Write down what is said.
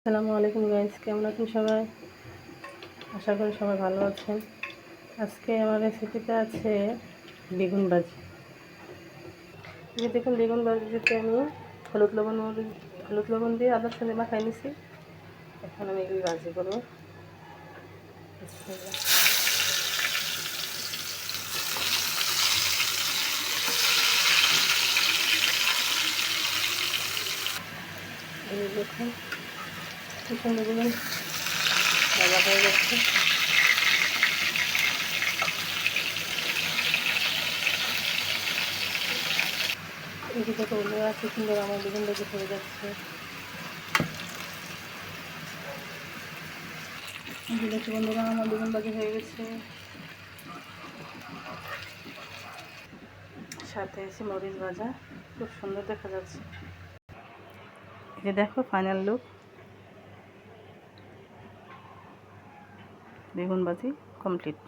আসসালামু আলাইকুম গাইস, কেমন আছেন সবাই? আশা করি সবাই ভালো আছেন। আজকে আমার রেসিপিতে আছে বেগুন ভাজি। এই যে দেখুন, বেগুন ভাজিতে আমি হলুদ লবণ দিয়ে আদার সাথে মাখাই নিছি। এখন আমি এগুলি ভাজি করবো। বিসমিল্লাহ। এই দেখুন কি সুন্দর বেগুন ভাজা হয়ে যাচ্ছে। এদিকে তো বন্ধুরা কি সুন্দর আমার বেগুন ভাজি হয়ে যাচ্ছে। দেখছি বন্ধুরা, আমার বেগুন ভাজি হয়ে গেছে। সাথে আছে মরিচ ভাজা, খুব সুন্দর দেখা যাচ্ছে। এই যে দেখো ফাইনাল লুক, বেগুন ভাজি কমপ্লিট।